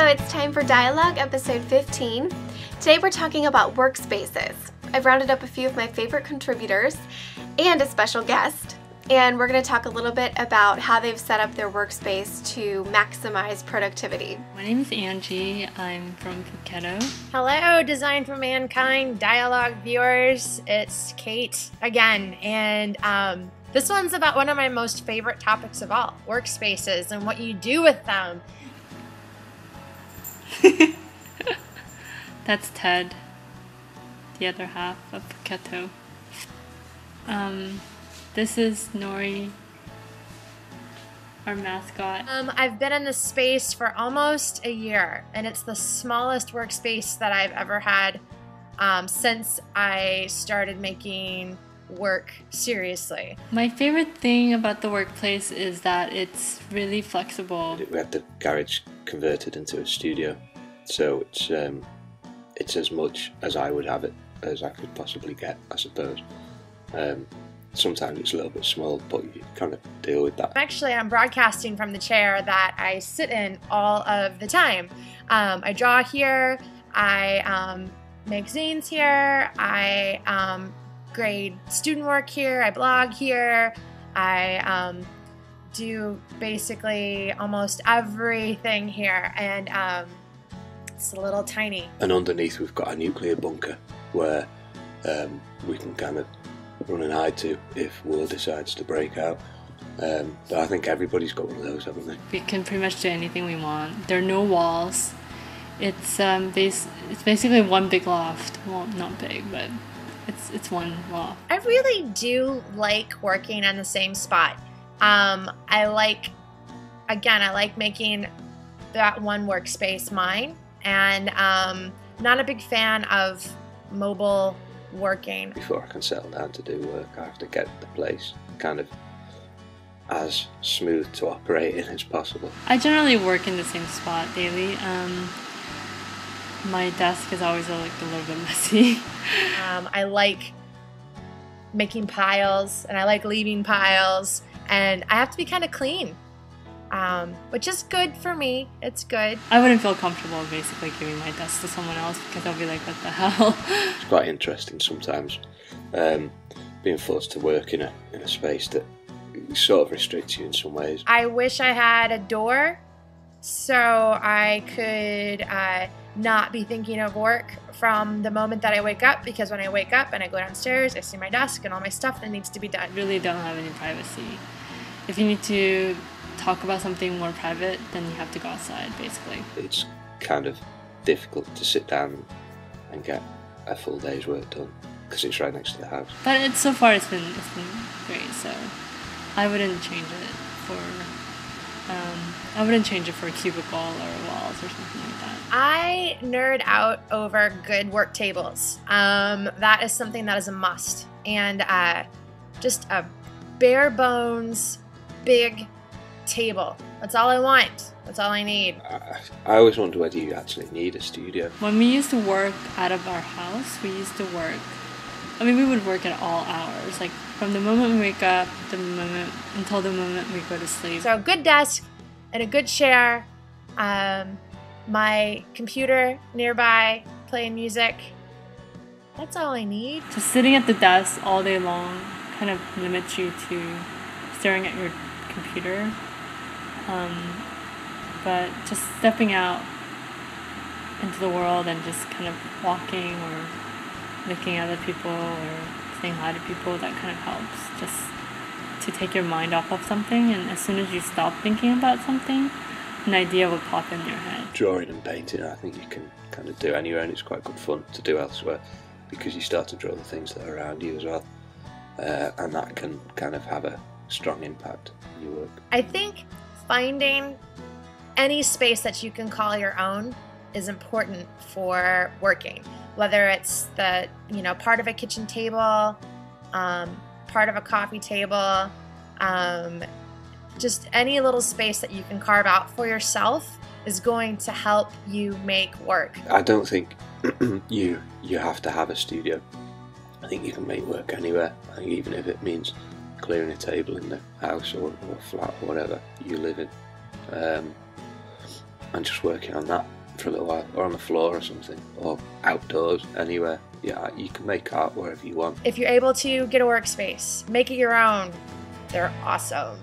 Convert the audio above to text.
Hello, it's time for Dialogue, episode 15. Today we're talking about workspaces. I've rounded up a few of my favorite contributors and a special guest, and we're going to talk a little bit about how they've set up their workspace to maximize productivity. My name is Angie. I'm from Phuket. Hello, Design for Mankind Dialogue viewers. It's Kate again, and this one's about one of my most favorite topics of all, workspaces and what you do with them. That's Ted, the other half of Phuket. This is Nori, our mascot. I've been in this space for almost a year, and it's the smallest workspace that I've ever had since I started making work seriously. My favorite thing about the workplace is that it's really flexible. We had the garage converted into a studio, so it's as much as I would have it as I could possibly get, I suppose. Sometimes it's a little bit small, but you kind of deal with that. Actually, I'm broadcasting from the chair that I sit in all of the time. I draw here, I make zines here, I grade student work here, I blog here, I do basically almost everything here, and it's a little tiny. And underneath we've got a nuclear bunker where we can kind of run and hide to if war decides to break out. But I think everybody's got one of those, haven't they? We can pretty much do anything we want. There are no walls. It's basically one big loft. Well, not big, but it's one loft. I really do like working in the same spot. I like making that one workspace mine, and not a big fan of mobile working. Before I can settle down to do work, I have to get the place kind of as smooth to operate in as possible. I generally work in the same spot daily. My desk is always like a little bit messy. I like making piles, and I like leaving piles, and I have to be kind of clean, which is good for me. It's good. I wouldn't feel comfortable basically giving my desk to someone else because I'll be like, what the hell? It's quite interesting sometimes, being forced to work in a space that sort of restricts you in some ways. I wish I had a door so I could not be thinking of work from the moment that I wake up, because when I wake up and I go downstairs, I see my desk and all my stuff that needs to be done. I really don't have any privacy. If you need to talk about something more private, then you have to go outside, basically. It's kind of difficult to sit down and get a full day's work done because it's right next to the house. But so far it's been great, so I wouldn't change it for a cubicle or walls or something like that. I nerd out over good work tables. That is something that is a must, and just a bare bones big table. That's all I want. That's all I need. I always wonder whether you actually need a studio. When we used to work out of our house, we would work at all hours, like from the moment we wake up until the moment we go to sleep. So a good desk and a good chair, my computer nearby playing music. That's all I need. Just sitting at the desk all day long kind of limits you to staring at your computer, but just stepping out into the world and just kind of walking or looking at other people or saying hi to people, that kind of helps, just to take your mind off of something, and as soon as you stop thinking about something, an idea will pop in your head. Drawing and painting, I think you can kind of do anywhere, and it's quite good fun to do elsewhere because you start to draw the things that are around you as well, and that can kind of have a strong impact on your work. I think finding any space that you can call your own is important for working, whether it's the part of a kitchen table, part of a coffee table, just any little space that you can carve out for yourself is going to help you make work. I don't think you have to have a studio. I think you can make work anywhere. I think even if it means clearing a table in the house or flat or whatever you live in, and just working on that. for a little while, or on the floor or something, or outdoors, anywhere. Yeah, you can make art wherever you want. If you're able to get a workspace, make it your own. They're awesome.